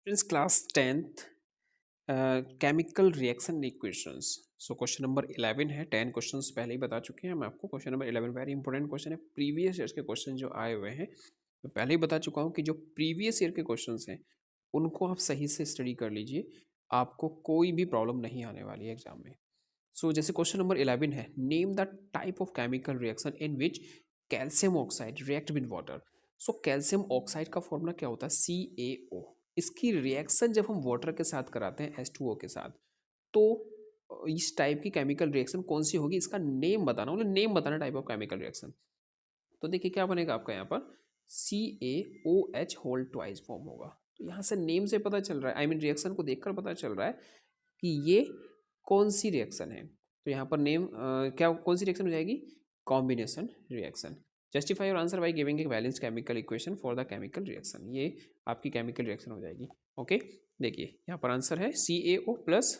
Friends, class 10th chemical reaction equations. So question number 11 है। 10 questions पहले ही बता चुके हैं मैं आपको। Question number 11 very important question है। प्रीवियस ईयर्स के क्वेश्चन जो आए हुए हैं मैं पहले ही बता चुका हूँ कि जो प्रीवियस ईयर के क्वेश्चंस हैं उनको आप सही से स्टडी कर लीजिए। आपको कोई भी प्रॉब्लम नहीं आने वाली है एग्जाम में। सो जैसे क्वेश्चन नंबर 11 है, name the type of chemical reaction in which calcium oxide react with water. So calcium oxide का फॉर्मूला क्या होता है? CaO। इसकी रिएक्शन जब हम वाटर के साथ कराते हैं H2O के साथ, तो इस टाइप की केमिकल रिएक्शन कौन सी होगी, इसका नेम बताना, मतलब नेम बताना टाइप ऑफ केमिकल रिएक्शन। तो देखिए क्या बनेगा आपका यहाँ पर, CaOH होल ट्वाइस फॉर्म होगा। तो यहाँ से नेम से पता चल रहा है, आई मीन रिएक्शन को देखकर पता चल रहा है कि ये कौन सी रिएक्शन है। तो यहाँ पर नेम क्या कौन सी रिएक्शन हो जाएगी? Combination reaction. Justify your answer by giving a balance chemical equation for the chemical reaction. ये आपकी केमिकल रिएक्शन हो जाएगी। ओके, देखिए यहाँ पर आंसर है CaO plus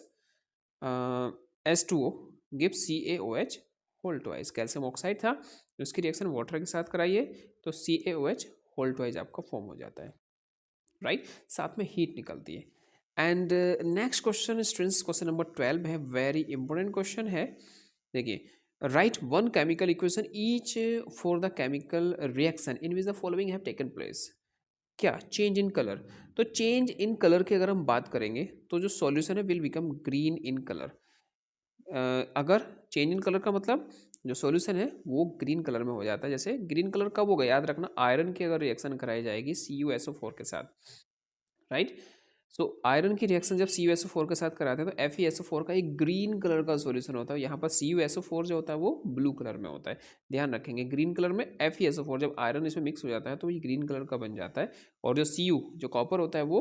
H2O gives CaOH whole twice. Calcium oxide था, उसकी रिएक्शन वाटर के साथ कराइए तो CaOH होल ट्वाइस आपका फॉर्म हो जाता है, राइट। साथ में हीट निकलती है। And next question students, question number 12 है। वेरी इंपॉर्टेंट क्वेश्चन है। देखिए, write one chemical equation each for the chemical reaction in which the following have taken place. क्या? Change in colour. तो चेंज इन कलर की अगर हम बात करेंगे तो जो सॉल्यूशन है will become green in colour. अगर चेंज इन कलर का मतलब जो सॉल्यूशन है वो ग्रीन कलर में हो जाता है। जैसे ग्रीन कलर कब होगा, याद रखना, आयरन की अगर रिएक्शन कराई जाएगी CuSO4 के साथ, राइट। सो आयरन की रिएक्शन जब CuSO4 के साथ कराते हैं तो FeSO4 का एक ग्रीन कलर का सॉल्यूशन होता है। यहाँ पर CuSO4 जो होता है वो ब्लू कलर में होता है। ध्यान रखेंगे, ग्रीन कलर में FeSO4 जब आयरन इसमें मिक्स हो जाता है तो ये ग्रीन कलर का बन जाता है। और जो Cu जो कॉपर होता है वो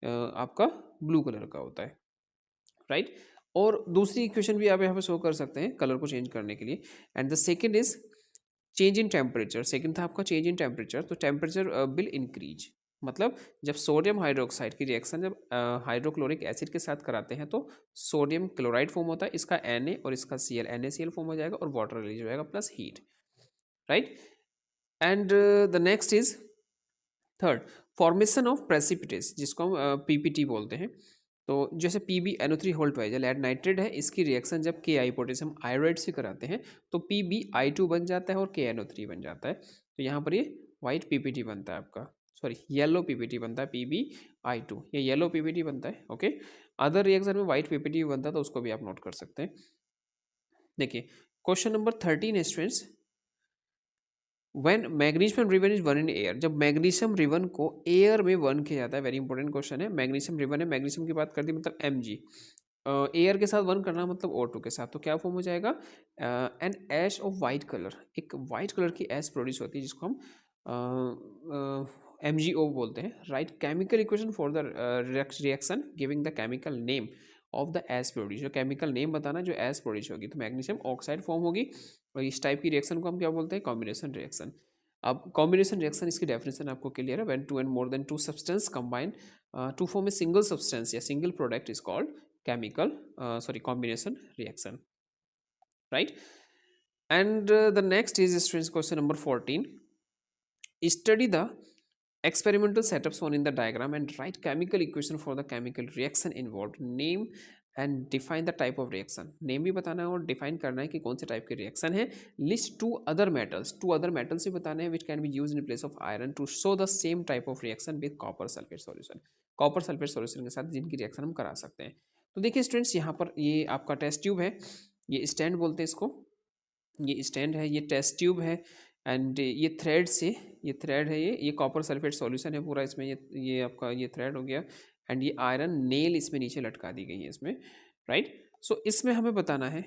आपका ब्लू कलर का होता है, राइट। और दूसरी इक्वेशन भी आप यहाँ पे शो कर सकते हैं कलर को चेंज करने के लिए। And the second is change in temperature. Second था आपका चेंज इन टेम्परेचर, तो टेम्परेचर विल इंक्रीज। मतलब जब सोडियम हाइड्रोक्साइड की रिएक्शन जब हाइड्रोक्लोरिक एसिड के साथ कराते हैं तो सोडियम क्लोराइड फॉर्म होता है, इसका Na और इसका Cl NaCl फॉर्म हो जाएगा और वाटर रिलीज हो जाएगा plus heat, right. And the next is third, formation of precipitates, जिसको हम PPT बोलते हैं। तो जैसे PbNO3 whole twice lead nitrate है, इसकी रिएक्शन जब Ki पोटेशियम आयोडाइड से कराते हैं तो PbI2 बन जाता है और KNO3 बन जाता है। तो यहाँ पर ये वाइट PPT बनता है आपका, सॉरी येलो PPT बनता है, PbI2 ये येलो PPT बनता है। ओके, अदर रिएक्शन में वाइट PPT बनता है तो उसको भी आप नोट कर सकते हैं। देखिए question number 13 students, when magnesium ribbon is वन इन एयर। जब मैग्नीशियम रिवन को एयर में वन किया जाता है, वेरी इंपॉर्टेंट क्वेश्चन है। मैग्नीशियम रिवन है, मैग्नीशियम की बात कर दी मतलब Mg, एयर के साथ वन करना मतलब O2 के साथ, तो क्या फॉर्म हो जाएगा? An ash of white colour, एक वाइट कलर की ऐश प्रोड्यूस होती है जिसको हम MgO बोलते हैं, right. Chemical equation for the reaction giving the chemical name of the S produce. जो केमिकल नेम बताना जो एस प्रोड्यूस होगी, तो मैग्नीशियम ऑक्साइड फॉर्म होगी और इस टाइप की रिएक्शन को हम क्या बोलते हैं? Combination reaction. अब कॉम्बिनेशन रिएक्शन इसकी डेफिनेशन आपको क्लियर है। When two and more than two substance combine to form a single substance या single product is called chemical sorry combination reaction, right. And the next is students question number 14, study the experimental setups shown in the diagram and write chemical equation for the chemical reaction involved. Name and define the type of reaction. Name भी बताना है और define करना है कि कौन से type के रिएक्शन है। लिस्ट टू अदर मेटल्स भी बताने हैं which can be use in place of iron to show the same type of reaction with copper sulphate solution. Copper sulphate solution के साथ जिनकी रिएक्शन हम करा सकते हैं। तो देखिए स्टूडेंट्स, यहाँ पर ये आपका टेस्ट ट्यूब है, ये स्टैंड बोलते हैं इसको, ये स्टैंड है, ये टेस्ट ट्यूब है। एंड ये थ्रेड से, ये थ्रेड है, ये कॉपर सल्फेट सॉल्यूशन है पूरा इसमें, ये आपका ये थ्रेड हो गया। एंड ये आयरन नेल इसमें नीचे लटका दी गई है इसमें, राइट। सो इसमें हमें बताना है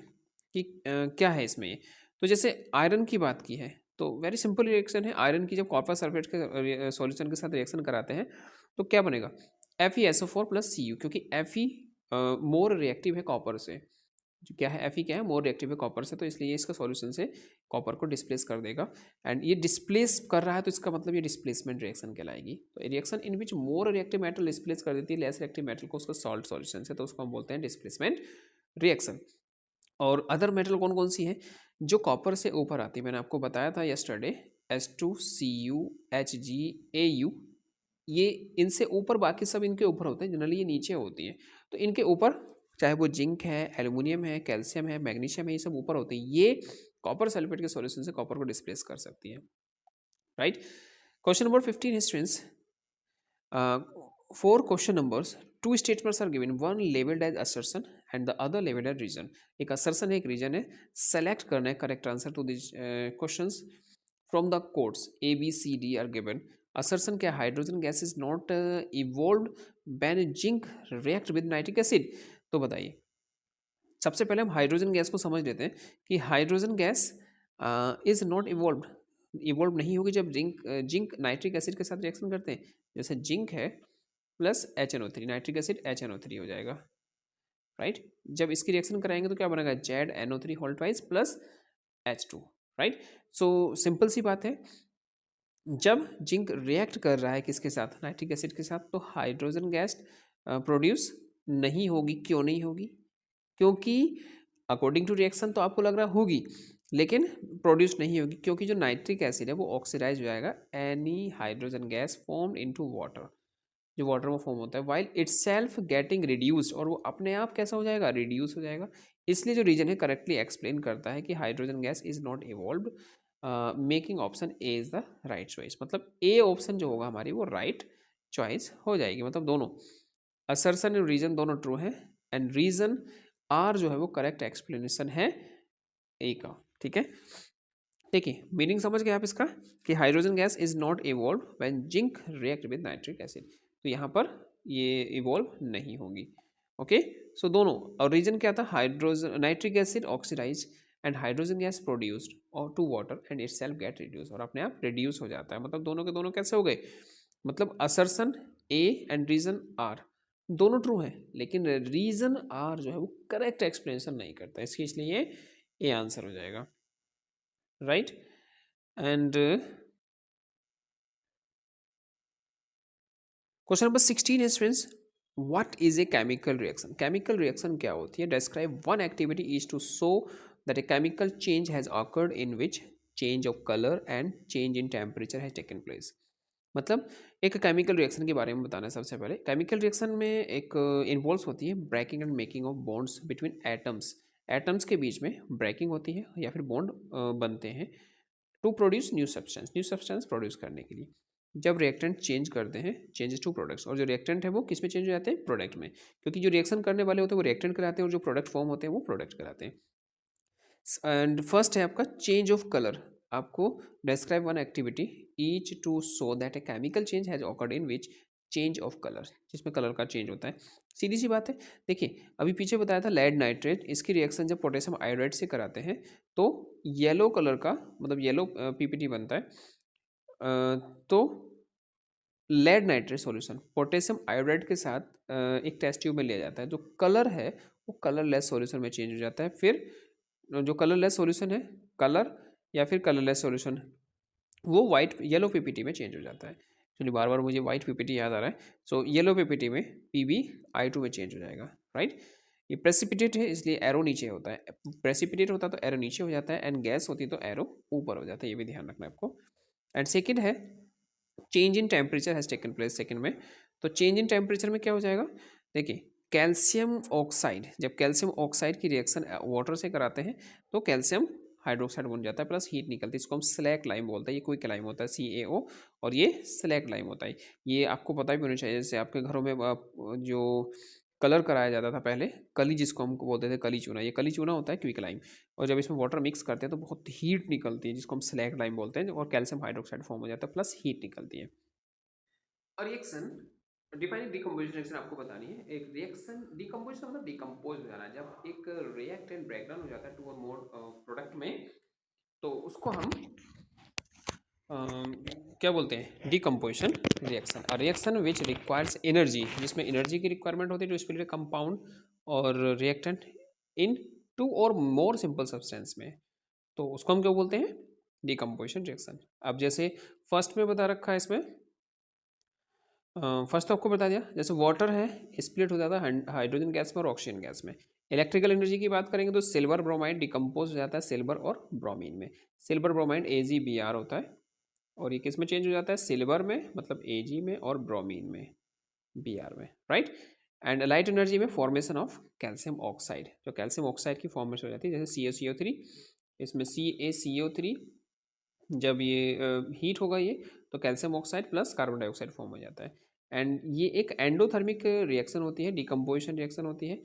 कि क्या है इसमें ये। तो जैसे आयरन की बात की है तो वेरी सिंपल रिएक्शन है। आयरन की जब कॉपर सल्फेट के सॉल्यूशन के साथ रिएक्शन कराते हैं तो क्या बनेगा? FeSO4 प्लस Cu, क्योंकि Fe मोर रिएक्टिव है कॉपर से। जो क्या है, Fe क्या है? मोर रिएक्टिव है कॉपर से, तो इसलिए ये इसका सॉल्यूशन से कॉपर को डिस्प्लेस कर देगा। एंड ये डिस्प्लेस कर रहा है तो इसका मतलब ये डिस्प्लेसमेंट रिएक्शन कहलाएगी। तो reaction in which more reactive metal displace कर देती है लेस रिएक्टिव मेटल को उसका सॉल्ट सॉल्यूशन से, तो उसको हम बोलते हैं डिस्प्लेसमेंट रिएक्शन। और अदर मेटल कौन कौन सी है जो कॉपर से ऊपर आती है? मैंने आपको बताया था यस्टरडे, H2CuHgAu ये इनसे ऊपर बाकी सब इनके ऊपर होते हैं, जनरली ये नीचे होती है। तो इनके ऊपर चाहे वो जिंक है, एल्युमिनियम है, कैल्शियम है, मैग्नीशियम है, ये सब ऊपर होते हैं। ये कॉपर सल्फेट के सॉल्यूशन से कॉपर को डिस्प्लेस कर सकती है, राइट। क्वेश्चन नंबर 15 है students, four question numbers, two statements are given, one labeled as assertion and the other labeled as reason. एक assertion है, एक reason है। select करना है correct answer to these questions from the codes A B C D are given. assertion क्या, hydrogen gas is not evolve when zinc react with nitric acid. तो बताइए, सबसे पहले हम हाइड्रोजन गैस को समझ लेते हैं कि hydrogen gas is not evolve नहीं होगी जब जिंक नाइट्रिक एसिड के साथ रिएक्शन करते हैं। जैसे जिंक है plus HNO3, nitric acid HNO3 हो जाएगा, राइट। जब इसकी रिएक्शन कराएंगे तो क्या बनेगा, ZNO3 whole twice plus H2, right. So simple सी बात है, जब जिंक रिएक्ट कर रहा है किसके साथ, नाइट्रिक एसिड के साथ, तो हाइड्रोजन गैस प्रोड्यूस नहीं होगी। क्यों नहीं होगी, क्योंकि अकॉर्डिंग टू रिएक्शन तो आपको लग रहा होगी, लेकिन प्रोड्यूस नहीं होगी, क्योंकि जो नाइट्रिक एसिड है वो ऑक्सीडाइज हो जाएगा any hydrogen gas formed into water, जो वाटर में फॉर्म होता है, वाइल इटसेल्फ गेटिंग रिड्यूस्ड, और वो अपने आप कैसा हो जाएगा, रिड्यूस हो जाएगा। इसलिए जो रीजन है करेक्टली एक्सप्लेन करता है कि hydrogen gas is not evolved, making option A is the right choice. मतलब ए ऑप्शन जो होगा हमारी वो राइट चॉइस हो जाएगी। मतलब दोनों असर्शन और रीजन दोनों ट्रू है, एंड रीजन आर जो है वो करेक्ट एक्सप्लेनेशन है ए का, ठीक है। देखिए मीनिंग समझ गए आप इसका, कि hydrogen gas is not evolve when zinc react with nitric acid, तो यहाँ पर ये इवॉल्व नहीं होगी। ओके, सो दोनों, और रीजन क्या था, hydrogen nitric acid oxidize and hydrogen gas produced और to water and itself get reduce, और अपने आप रिड्यूस हो जाता है। मतलब दोनों के दोनों कैसे हो गए, मतलब assertion A and reason are दोनों ट्रू है, लेकिन रीजन आर जो है वो करेक्ट एक्सप्लेनेशन नहीं करता, इसकी इसलिए ये आंसर हो जाएगा, राइट। एंड क्वेश्चन नंबर 16 है students, what is a chemical reaction. Chemical reaction क्या होती है, describe one activity is to show that a chemical change has occurred in which change of colour and change in temperature has taken place. मतलब एक chemical reaction के बारे में बताना है। सबसे पहले केमिकल रिएक्शन में एक इन्वॉल्व होती है breaking and making of bonds between atoms, atoms के बीच में ब्रेकिंग होती है या फिर बॉन्ड बनते हैं to produce new substance produce करने के लिए। जब रिएक्टेंट चेंज करते हैं, चेंजेस टू प्रोडक्ट्स, और जो रिएक्टेंट है वो किस में चेंज हो जाते हैं, प्रोडक्ट में, क्योंकि जो रिएक्शन करने वाले होते हैं वो रिएक्टेंट कराते हैं और जो प्रोडक्ट फॉर्म होते हैं वो प्रोडक्ट कराते हैं। एंड फर्स्ट है आपका चेंज ऑफ कलर, आपको describe one activity each to show that a chemical change has occurred in which change of colour, जिसमें कलर का चेंज होता है। सीधी सी बात है, देखिए अभी पीछे बताया था लेड नाइट्रेट, इसकी रिएक्शन जब पोटेशियम आयोडाइड से कराते हैं तो येलो कलर का, मतलब येलो पीपीटी बनता है। तो lead nitrate solution potassium iodide के साथ एक टेस्ट ट्यूब में लिया जाता है, जो कलर है वो कलरलेस सॉल्यूशन में चेंज हो जाता है। फिर जो कलरलेस सॉल्यूशन है, कलर या फिर कलरलेस सॉल्यूशन, वो वाइट येलो पीपीटी में चेंज हो जाता है। चलिए बार बार मुझे वाइट पीपीटी याद आ रहा है, सो येलो पीपीटी में PbI2 में चेंज हो जाएगा, राइट। ये प्रेसिपिटेट है इसलिए एरो नीचे होता है, प्रेसिपिटेट होता है तो एरो नीचे हो जाता है, एंड गैस होती है तो एरो ऊपर हो जाता है, ये भी ध्यान रखना है आपको। एंड सेकेंड है change in temperature has taken place, second में। तो चेंज इन टेम्परेचर में क्या हो जाएगा, देखिए कैल्शियम ऑक्साइड, जब कैल्शियम ऑक्साइड की रिएक्शन वाटर से कराते हैं तो कैल्शियम हाइड्रोक्साइड बन जाता है, प्लस हीट निकलती है, इसको हम स्लैक लाइम बोलते हैं। ये क्विक लाइम होता है CaO, और ये स्लैक लाइम होता है। ये आपको पता भी होना चाहिए, जैसे आपके घरों में जो कलर कराया जाता था पहले, कली जिसको हम बोलते थे, कली चूना, ये कली चूना होता है क्विक लाइम, और जब इसमें वाटर मिक्स करते हैं तो बहुत हीट निकलती है, जिसको हम स्लैक लाइम बोलते हैं, और कैल्शियम हाइड्रोक्साइड फॉर्म हो जाता है, प्लस हीट निकलती है। और रिएक्शन डिफाइनिंग डिकम्पोजिशन रिएक्शन आपको बतानी है। एक रिएक्शन डिकम्पोजिशन मतलब डिकम्पोज हो जाना, जब एक रिएक्टेंट ब्रेकडाउन हो जाता है टू और मोर प्रोडक्ट में, तो उसको हम क्या बोलते हैं, डिकम्पोजिशन रिएक्शन। और रिएक्शन विच रिक्वायर्स एनर्जी, जिसमें एनर्जी की रिक्वायरमेंट होती है, टू स्प्लिट कंपाउंड और रिएक्टेंट इन टू और मोर सिंपल सब्सटेंस में, तो उसको हम क्या बोलते हैं, डिकम्पोजिशन रिएक्शन। अब जैसे फर्स्ट में बता रखा है इसमें, फर्स्ट तो आपको बता दिया, जैसे वाटर है स्प्लिट हो जाता है हाइड्रोजन गैस में और ऑक्सीजन गैस में। इलेक्ट्रिकल एनर्जी की बात करेंगे तो सिल्वर ब्रोमाइड डिकम्पोज हो जाता है सिल्वर और ब्रोमीन में, सिल्वर ब्रोमाइड AgBr होता है, और ये किस में चेंज हो जाता है, सिल्वर में मतलब Ag में और ब्रोमीन में Br में, राइट। एंड लाइट एनर्जी में फॉर्मेशन ऑफ कैल्शियम ऑक्साइड, जो कैल्शियम ऑक्साइड की फॉर्मेशन हो जाती है, जैसे CaCO3, इसमें CaCO3 जब ये हीट होगा ये, तो calcium oxide plus carbon dioxide form हो जाता है। एंड ये एक एंडोथर्मिक रिएक्शन होती है, डिकम्पोजिशन रिएक्शन होती है।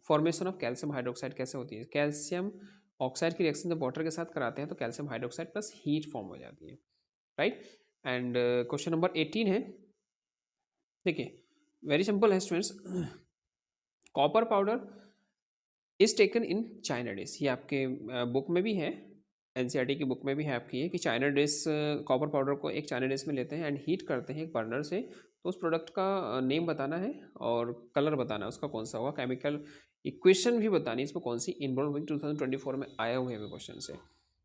फॉर्मेशन ऑफ कैल्शियम हाइड्रोक्साइड कैसे होती है, कैल्शियम ऑक्साइड की रिएक्शन जब वाटर के साथ कराते हैं तो calcium hydroxide plus heat form हो जाती है, राइट। एंड क्वेश्चन नंबर 18 है, देखिए वेरी सिंपल है students. Copper powder is taken in China dish, ये आपके बुक में भी है, एनसीईआरटी की बुक में भी है आपकी ये, कि चाइना डिश कॉपर पाउडर को एक चाइना डिश में लेते हैं एंड हीट करते हैं एक बर्नर से, तो उस प्रोडक्ट का नेम बताना है और कलर बताना है उसका कौन सा होगा, केमिकल इक्वेशन भी बतानी है इसमें कौन सी इन्वॉल्व हुई, 2024 में आया हुआ है क्वेश्चन से।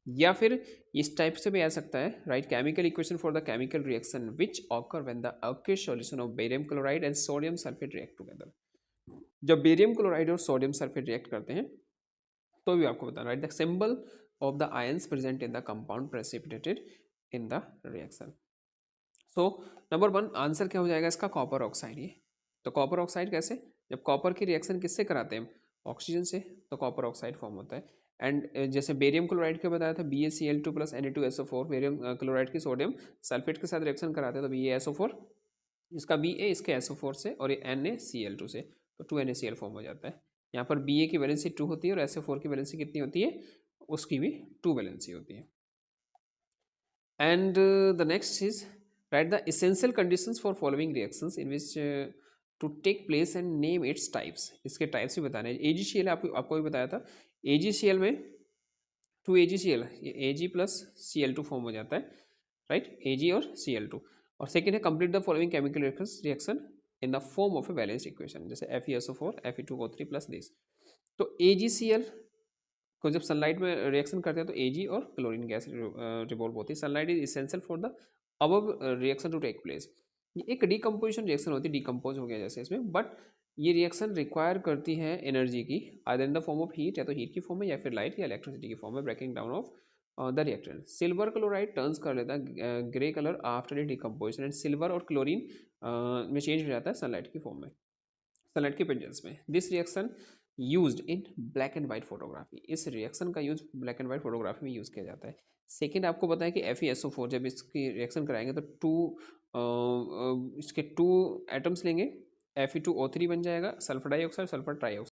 या फिर इस टाइप से भी आ सकता है, right, chemical equation for the chemical reaction which occur when the aqueous solution of barium chloride and sodium sulphate react together, जब बेरियम क्लोराइड और सोडियम सल्फेट रिएक्ट करते हैं तो भी आपको बताना, right, the symbol of the ions present in the compound precipitated in the reaction. So number 1 answer क्या हो जाएगा इसका, कॉपर ऑक्साइड। ये तो कॉपर ऑक्साइड कैसे, जब कॉपर की रिएक्शन किससे कराते हैं, ऑक्सीजन से, तो कॉपर ऑक्साइड फॉर्म होता है। एंड जैसे बेरियम क्लोराइड के बताया था BaCl2 plus Na2SO4, barium chloride की सोडियम सल्फेट के साथ रिएक्शन कराते हैं तो BaSO4, इसका Ba इसके SO4 से और ये NaCl2 से, तो 2NaCl फॉर्म हो जाता है। यहाँ पर Ba की वैलेंसी 2 होती है और SO4 की वैलेंसी कितनी होती है, उसकी भी 2 वैलेंसी होती है। And the next is write the essential conditions for following reactions in which to take place and name its types, इसके टाइप्स भी बताने हैं। AgCl आपको भी बताया था, AgCl में 2AgCl, ये Ag प्लस Cl2 फॉर्म हो जाता है, राइट, Ag और Cl2। और सेकेंड है complete the following chemical reaction in the form of a balance equation, जैसे FeSO4 Fe2O3 प्लस दिस। तो AgCl को जब सनलाइट में रिएक्शन करते हैं तो Ag और क्लोरीन गैस रिवॉल्व होती है। Sunlight is essential for the above reaction to take place. ये एक डिकम्पोजिशन रिएक्शन होती है, डिकम्पोज हो गया जैसे इसमें, बट ये रिएक्शन रिक्वायर करती है एनर्जी की, either in the form of heat, या तो हीट की फॉर्म में, या फिर लाइट या इलेक्ट्रिसिटी की फॉर्म में, breaking down of the reactant. Silver chloride turns कर लेता है grey colour after a decomposition, and silver और क्लोरीन में चेंज हो जाता है सनलाइट की फॉर्म में, सनलाइट के प्रेजेंस में। This reaction used in black and white photography, इस रिएक्शन का use black and white photography में यूज़ किया जाता है। सेकेंड आपको बताया कि FeSO4 जब इसकी रिएक्शन कराएंगे तो इसके 2 एटम्स लेंगे, Fe2O3 बन जाएगा, सल्फर डाइऑक्साइड सल्फर ट्राइऑक्साइड